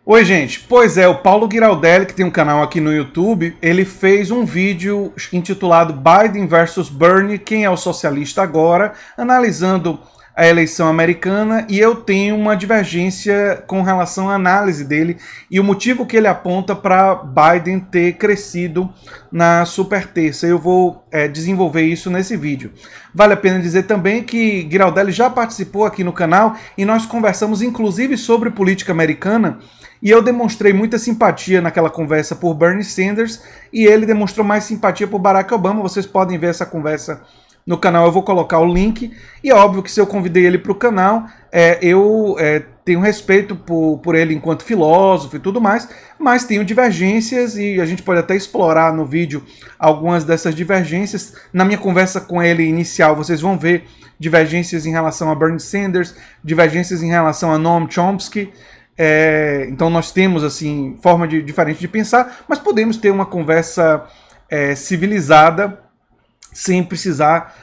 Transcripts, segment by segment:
Oi, gente. Pois é, o Paulo Giraldelli, que tem um canal aqui no YouTube, ele fez um vídeo intitulado Biden versus Bernie, quem é o socialista agora, analisando a eleição americana, e eu tenho uma divergência com relação à análise dele e o motivo que ele aponta para Biden ter crescido na super terça. Eu vou desenvolver isso nesse vídeo. Vale a pena dizer também que Giraldelli já participou aqui no canal e nós conversamos inclusive sobre política americana, e eu demonstrei muita simpatia naquela conversa por Bernie Sanders e ele demonstrou mais simpatia por Barack Obama. Vocês podem ver essa conversa no canal, eu vou colocar o link. E é óbvio que se eu convidei ele para o canal, eu tenho respeito por ele enquanto filósofo e tudo mais, mas tenho divergências e a gente pode até explorar no vídeo algumas dessas divergências. Na minha conversa com ele inicial, vocês vão ver divergências em relação a Bernie Sanders, divergências em relação a Noam Chomsky. Então nós temos assim forma diferente de pensar, mas podemos ter uma conversa civilizada sem precisar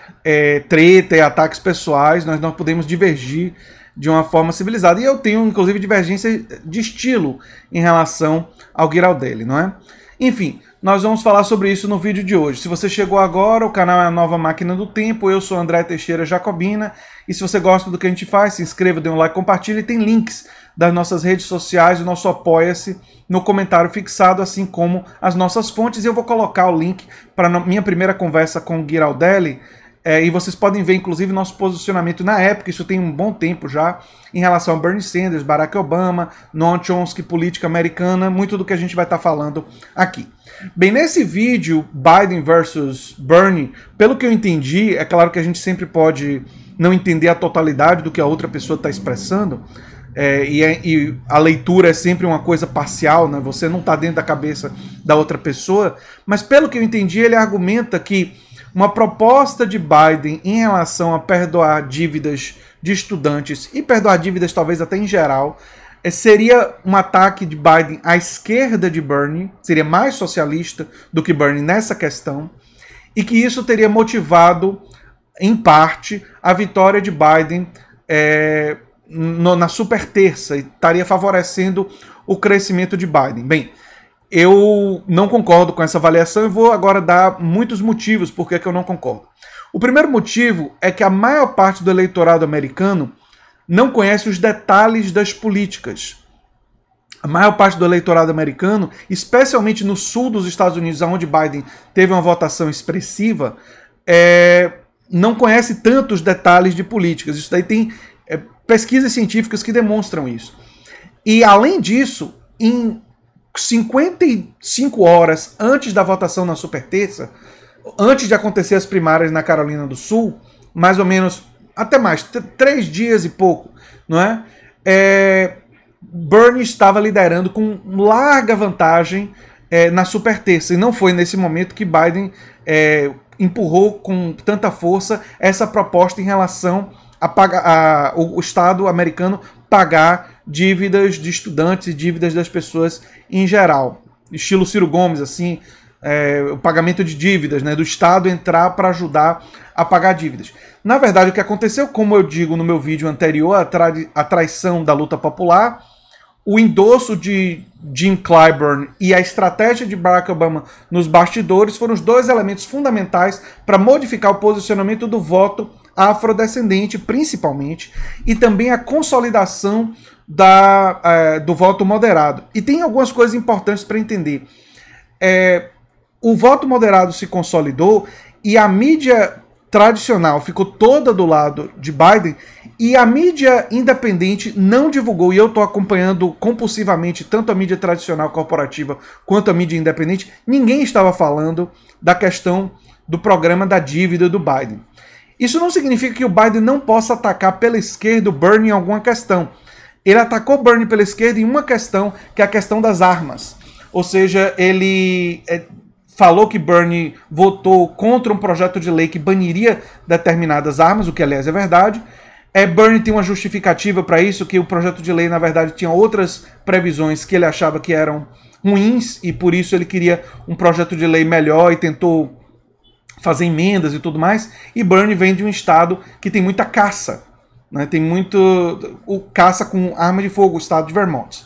treta e ataques pessoais. Nós não podemos divergir de uma forma civilizada, e eu tenho inclusive divergência de estilo em relação ao Giraldelli, não é? Enfim, nós vamos falar sobre isso no vídeo de hoje. Se você chegou agora, o canal é a Nova Máquina do Tempo, eu sou André Teixeira Jacobina, e se você gosta do que a gente faz, se inscreva, dê um like, compartilhe, e tem links das nossas redes sociais, o nosso Apoia-se no comentário fixado, assim como as nossas fontes, e eu vou colocar o link para a minha primeira conversa com o Giraldelli, e vocês podem ver inclusive nosso posicionamento na época, isso tem um bom tempo já, em relação a Bernie Sanders, Barack Obama, Noam Chomsky, política americana, muito do que a gente vai estar falando aqui. Bem, nesse vídeo, Biden versus Bernie, pelo que eu entendi, é claro que a gente sempre pode não entender a totalidade do que a outra pessoa está expressando, e a leitura é sempre uma coisa parcial, né? Você não está dentro da cabeça da outra pessoa, mas pelo que eu entendi, ele argumenta que uma proposta de Biden em relação a perdoar dívidas de estudantes e perdoar dívidas talvez até em geral, seria um ataque de Biden à esquerda de Bernie, seria mais socialista do que Bernie nessa questão, e que isso teria motivado, em parte, a vitória de Biden na super terça, e estaria favorecendo o crescimento de Biden. Bem, eu não concordo com essa avaliação e vou agora dar muitos motivos por que eu não concordo. O primeiro motivo é que a maior parte do eleitorado americano não conhece os detalhes das políticas. A maior parte do eleitorado americano, especialmente no sul dos Estados Unidos, onde Biden teve uma votação expressiva, não conhece tantos detalhes de políticas. Isso daí tem pesquisas científicas que demonstram isso. E, além disso, em 55 horas antes da votação na super terça, antes de acontecer as primárias na Carolina do Sul, mais ou menos, até mais, 3 dias e pouco, não é? Bernie estava liderando com larga vantagem na super terça, e não foi nesse momento que Biden empurrou com tanta força essa proposta em relação o Estado americano pagar dívidas de estudantes e dívidas das pessoas em geral. Estilo Ciro Gomes, assim, o pagamento de dívidas, né, do Estado entrar para ajudar a pagar dívidas. Na verdade, o que aconteceu, como eu digo no meu vídeo anterior, a traição da luta popular, o endosso de Jim Clyburn e a estratégia de Barack Obama nos bastidores foram os dois elementos fundamentais para modificar o posicionamento do voto afrodescendente, principalmente, e também a consolidação do voto moderado. E tem algumas coisas importantes para entender. O voto moderado se consolidou e a mídia tradicional ficou toda do lado de Biden, e a mídia independente não divulgou, e eu estou acompanhando compulsivamente tanto a mídia tradicional corporativa quanto a mídia independente, ninguém estava falando da questão do programa da dívida do Biden. Isso não significa que o Biden não possa atacar pela esquerda o Bernie em alguma questão. Ele atacou Bernie pela esquerda em uma questão, que é a questão das armas. Ou seja, ele falou que Bernie votou contra um projeto de lei que baniria determinadas armas, o que aliás é verdade. Bernie tem uma justificativa para isso, que o projeto de lei na verdade tinha outras previsões que ele achava que eram ruins, e por isso ele queria um projeto de lei melhor e tentou fazer emendas e tudo mais. E Bernie vem de um estado que tem muita caça, né? Tem muito caça com arma de fogo, o estado de Vermont.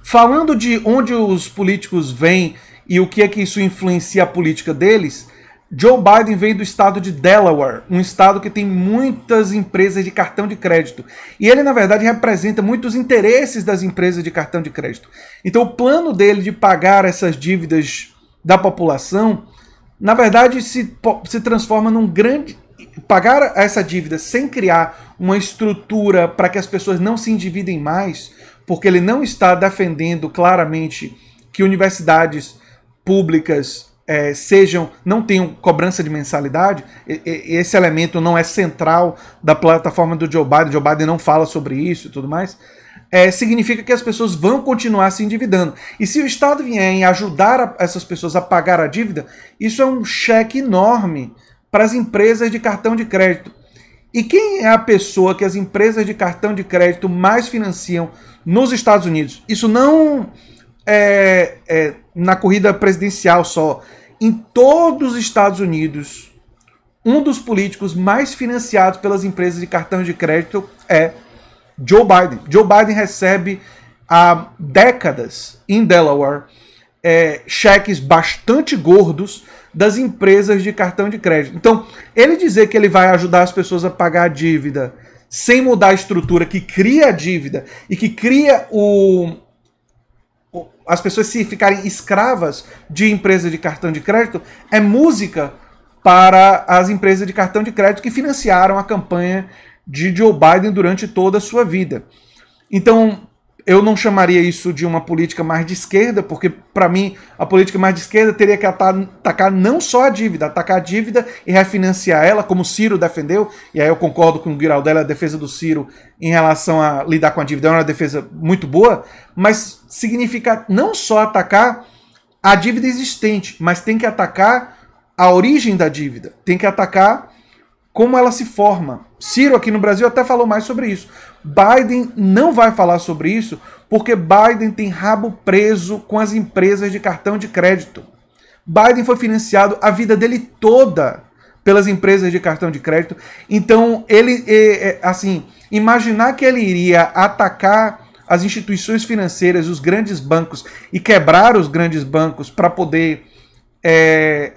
Falando de onde os políticos vêm e o que é que isso influencia a política deles, Joe Biden vem do estado de Delaware, um estado que tem muitas empresas de cartão de crédito. E ele, na verdade, representa muitos interesses das empresas de cartão de crédito. Então, o plano dele de pagar essas dívidas da população, na verdade, se transforma num grande... Pagar essa dívida sem criar uma estrutura para que as pessoas não se endividem mais, porque ele não está defendendo claramente que universidades públicas não tenham cobrança de mensalidade. Esse elemento não é central da plataforma do Joe Biden. Joe Biden não fala sobre isso e tudo mais. Significa que as pessoas vão continuar se endividando. E se o Estado vier em ajudar essas pessoas a pagar a dívida, isso é um cheque enorme para as empresas de cartão de crédito. E quem é a pessoa que as empresas de cartão de crédito mais financiam nos Estados Unidos? Isso não na corrida presidencial só. Em todos os Estados Unidos, um dos políticos mais financiados pelas empresas de cartão de crédito é Joe Biden. Joe Biden recebe há décadas em Delaware cheques bastante gordos das empresas de cartão de crédito. Então, ele dizer que ele vai ajudar as pessoas a pagar a dívida sem mudar a estrutura que cria a dívida e que cria as pessoas se ficarem escravas de empresas de cartão de crédito, é música para as empresas de cartão de crédito que financiaram a campanha de Joe Biden durante toda a sua vida. Então, eu não chamaria isso de uma política mais de esquerda, porque, para mim, a política mais de esquerda teria que atacar não só a dívida, atacar a dívida e refinanciar ela, como o Ciro defendeu, e aí eu concordo com o Giraldelli, a defesa do Ciro em relação a lidar com a dívida é uma defesa muito boa, mas significa não só atacar a dívida existente, mas tem que atacar a origem da dívida, tem que atacar como ela se forma. Ciro aqui no Brasil até falou mais sobre isso. Biden não vai falar sobre isso porque Biden tem rabo preso com as empresas de cartão de crédito. Biden foi financiado a vida dele toda pelas empresas de cartão de crédito. Então, imaginar que ele iria atacar as instituições financeiras, os grandes bancos, e quebrar os grandes bancos para poder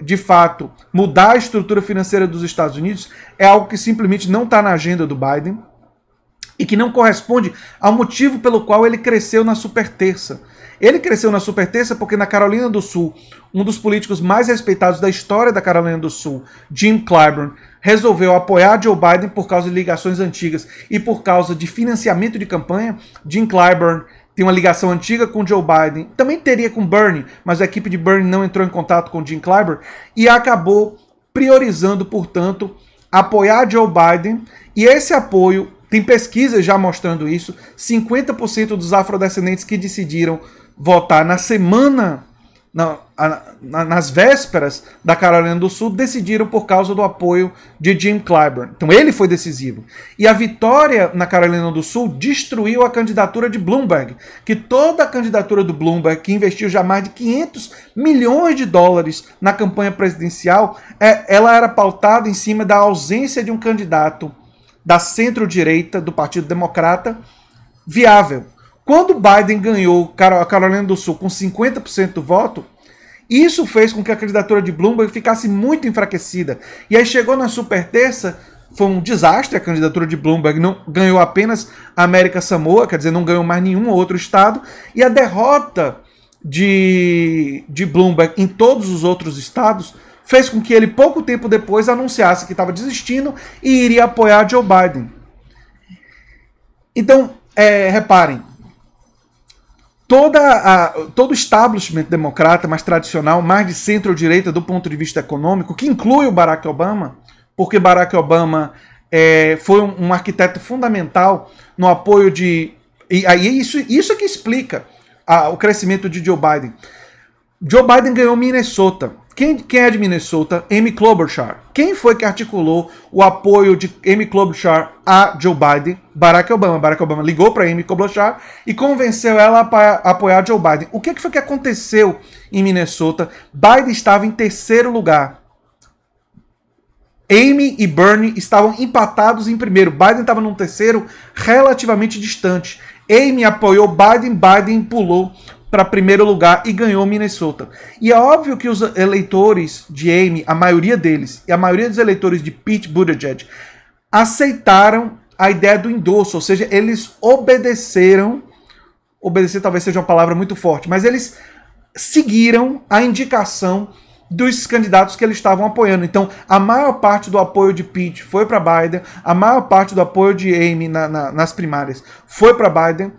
de fato mudar a estrutura financeira dos Estados Unidos é algo que simplesmente não está na agenda do Biden e que não corresponde ao motivo pelo qual ele cresceu na superterça. Ele cresceu na superterça porque na Carolina do Sul, um dos políticos mais respeitados da história da Carolina do Sul, Jim Clyburn, resolveu apoiar Joe Biden por causa de ligações antigas e por causa de financiamento de campanha. Jim Clyburn tem uma ligação antiga com Joe Biden, também teria com Bernie, mas a equipe de Bernie não entrou em contato com Jim Clyburn e acabou priorizando, portanto, apoiar Joe Biden. E esse apoio, tem pesquisas já mostrando isso, 50% dos afrodescendentes que decidiram votar na semana, nas vésperas da Carolina do Sul, decidiram por causa do apoio de Jim Clyburn. Então ele foi decisivo. E a vitória na Carolina do Sul destruiu a candidatura de Bloomberg, que toda a candidatura do Bloomberg, que investiu já mais de 500 milhões de dólares na campanha presidencial, ela era pautada em cima da ausência de um candidato da centro-direita, do Partido Democrata, viável. Quando Biden ganhou a Carolina do Sul com 50% do voto, isso fez com que a candidatura de Bloomberg ficasse muito enfraquecida. E aí chegou na superterça, foi um desastre a candidatura de Bloomberg, não ganhou apenas a América Samoa, quer dizer, não ganhou mais nenhum outro estado, e a derrota de Bloomberg em todos os outros estados fez com que ele, pouco tempo depois, anunciasse que estava desistindo e iria apoiar Joe Biden. Então, reparem, todo o establishment democrata mais tradicional, mais de centro-direita do ponto de vista econômico, que inclui o Barack Obama, porque Barack Obama foi um arquiteto fundamental no apoio de... E aí isso é que explica o crescimento de Joe Biden. Joe Biden ganhou Minnesota. Quem é de Minnesota? Amy Klobuchar. Quem foi que articulou o apoio de Amy Klobuchar a Joe Biden? Barack Obama. Barack Obama ligou para Amy Klobuchar e convenceu ela a apoiar Joe Biden. O que foi que aconteceu em Minnesota? Biden estava em terceiro lugar. Amy e Bernie estavam empatados em primeiro. Biden estava num terceiro relativamente distante. Amy apoiou Biden, Biden pulou para primeiro lugar e ganhou Minnesota. E é óbvio que os eleitores de Amy, a maioria deles, e a maioria dos eleitores de Pete Buttigieg, aceitaram a ideia do endosso, ou seja, eles obedeceram, obedecer talvez seja uma palavra muito forte, mas eles seguiram a indicação dos candidatos que eles estavam apoiando. Então, a maior parte do apoio de Pete foi para Biden, a maior parte do apoio de Amy nas primárias foi para Biden,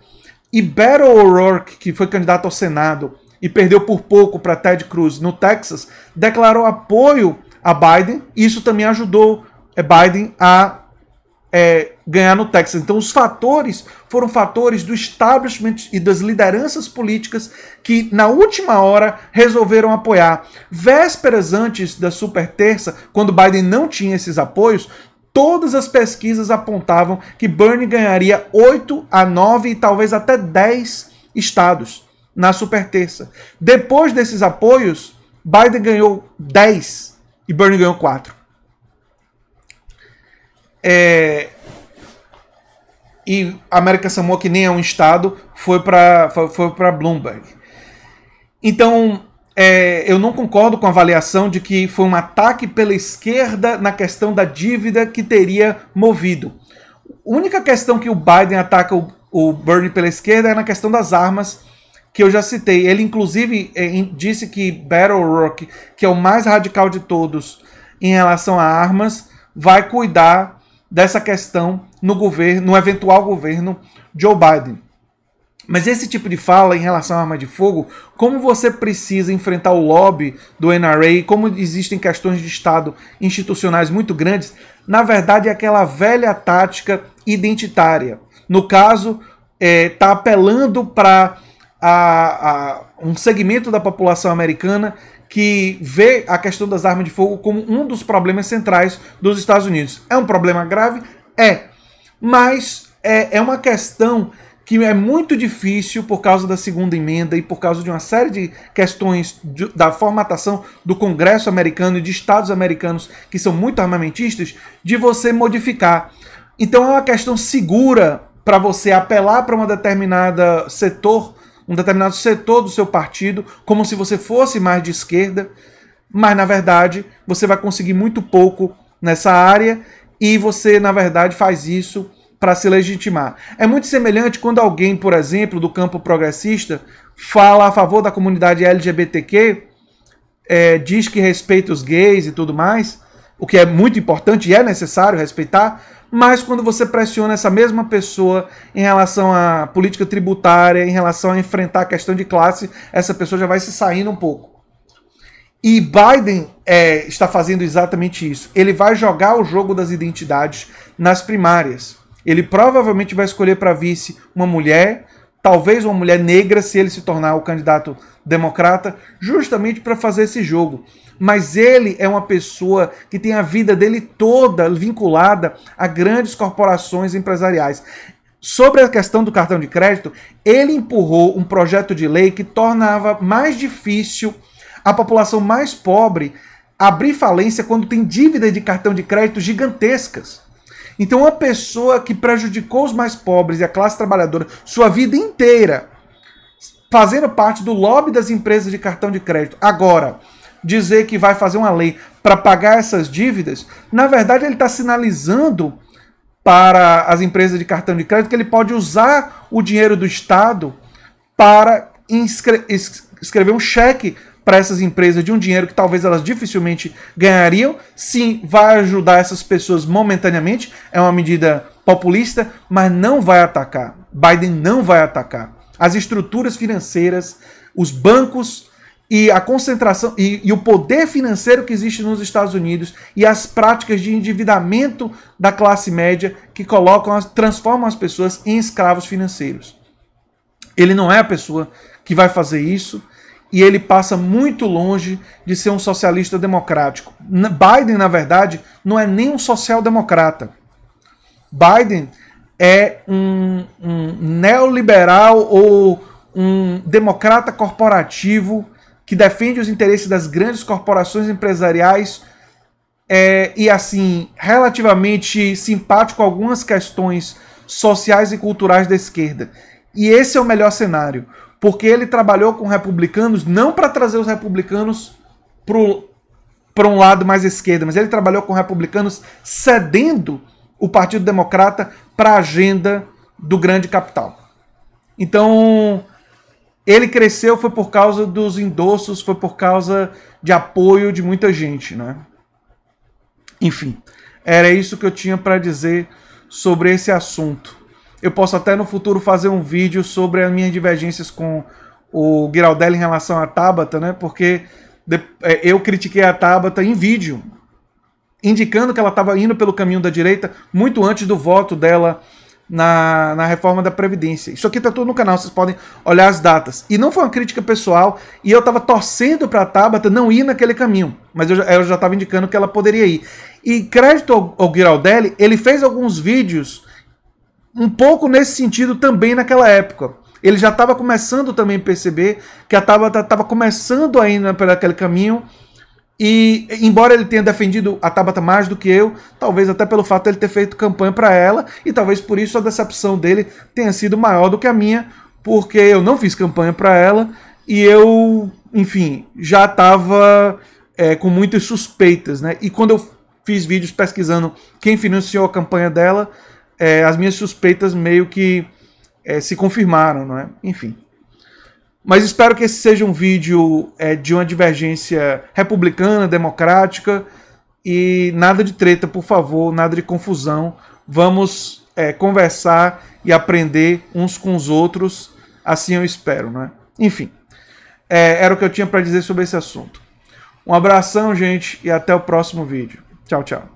e Beto O'Rourke, que foi candidato ao Senado e perdeu por pouco para Ted Cruz no Texas, declarou apoio a Biden, e isso também ajudou Biden a ganhar no Texas. Então os fatores foram fatores do establishment e das lideranças políticas que na última hora resolveram apoiar. Vésperas antes da super terça, quando Biden não tinha esses apoios, todas as pesquisas apontavam que Bernie ganharia 8 a 9 e talvez até 10 estados na super terça. Depois desses apoios, Biden ganhou 10 e Bernie ganhou 4. E América Samoa, que nem é um estado, foi para Bloomberg. Então, eu não concordo com a avaliação de que foi um ataque pela esquerda na questão da dívida que teria movido. A única questão que o Biden ataca o Bernie pela esquerda é na questão das armas, que eu já citei. Ele, inclusive, disse que Beto O'Rourke, que é o mais radical de todos em relação a armas, vai cuidar dessa questão no eventual governo Joe Biden. Mas esse tipo de fala em relação à arma de fogo, como você precisa enfrentar o lobby do NRA, como existem questões de Estado institucionais muito grandes, na verdade é aquela velha tática identitária. No caso, está apelando para um segmento da população americana que vê a questão das armas de fogo como um dos problemas centrais dos Estados Unidos. É um problema grave? Mas é uma questão que é muito difícil por causa da segunda emenda e por causa de uma série de questões da formatação do Congresso americano e de estados americanos que são muito armamentistas, de você modificar. Então é uma questão segura para você apelar para um determinado setor do seu partido, como se você fosse mais de esquerda, mas na verdade você vai conseguir muito pouco nessa área e você na verdade faz isso para se legitimar. É muito semelhante quando alguém, por exemplo, do campo progressista, fala a favor da comunidade LGBTQ, diz que respeita os gays e tudo mais, o que é muito importante e é necessário respeitar, mas quando você pressiona essa mesma pessoa em relação à política tributária, em relação a enfrentar a questão de classe, essa pessoa já vai se saindo um pouco. E Biden está fazendo exatamente isso. Ele vai jogar o jogo das identidades nas primárias. Ele provavelmente vai escolher para vice uma mulher, talvez uma mulher negra, se ele se tornar o candidato democrata, justamente para fazer esse jogo. Mas ele é uma pessoa que tem a vida dele toda vinculada a grandes corporações empresariais. Sobre a questão do cartão de crédito, ele empurrou um projeto de lei que tornava mais difícil a população mais pobre abrir falência quando tem dívidas de cartão de crédito gigantescas. Então, uma pessoa que prejudicou os mais pobres e a classe trabalhadora sua vida inteira, fazendo parte do lobby das empresas de cartão de crédito, agora dizer que vai fazer uma lei para pagar essas dívidas, na verdade ele está sinalizando para as empresas de cartão de crédito que ele pode usar o dinheiro do Estado para escrever um cheque para essas empresas de um dinheiro que talvez elas dificilmente ganhariam. Sim, vai ajudar essas pessoas momentaneamente, é uma medida populista, mas não vai atacar. Biden não vai atacar. As estruturas financeiras, os bancos e a concentração e o poder financeiro que existe nos Estados Unidos e as práticas de endividamento da classe média que transformam as pessoas em escravos financeiros. Ele não é a pessoa que vai fazer isso. E ele passa muito longe de ser um socialista democrático. Biden, na verdade, não é nem um social-democrata. Biden é um neoliberal ou um democrata corporativo que defende os interesses das grandes corporações empresariais e, assim, relativamente simpático a algumas questões sociais e culturais da esquerda. E esse é o melhor cenário, porque ele trabalhou com republicanos não para trazer os republicanos para um lado mais esquerda, mas ele trabalhou com republicanos cedendo o Partido Democrata para a agenda do grande capital. Então, ele cresceu foi por causa dos endossos, foi por causa de apoio de muita gente, né? Enfim, era isso que eu tinha para dizer sobre esse assunto. Eu posso até no futuro fazer um vídeo sobre as minhas divergências com o Giraldelli em relação à Tabata, né? Porque eu critiquei a Tabata em vídeo, indicando que ela estava indo pelo caminho da direita muito antes do voto dela na reforma da Previdência. Isso aqui está tudo no canal, vocês podem olhar as datas. E não foi uma crítica pessoal, e eu estava torcendo para a Tabata não ir naquele caminho, mas eu já estava indicando que ela poderia ir. E crédito ao Giraldelli, ele fez alguns vídeos um pouco nesse sentido também naquela época. Ele já estava começando também a perceber que a Tabata estava começando a ir por aquele caminho. E, embora ele tenha defendido a Tabata mais do que eu, talvez até pelo fato de ele ter feito campanha para ela, e talvez por isso a decepção dele tenha sido maior do que a minha, porque eu não fiz campanha para ela, e eu, enfim, já estava com muitas suspeitas, né? E quando eu fiz vídeos pesquisando quem financiou a campanha dela, as minhas suspeitas meio que se confirmaram, não é? Enfim. Mas espero que esse seja um vídeo de uma divergência republicana, democrática, e nada de treta, por favor, nada de confusão. Vamos conversar e aprender uns com os outros, assim eu espero, né? Enfim, era o que eu tinha para dizer sobre esse assunto. Um abração, gente, e até o próximo vídeo. Tchau, tchau.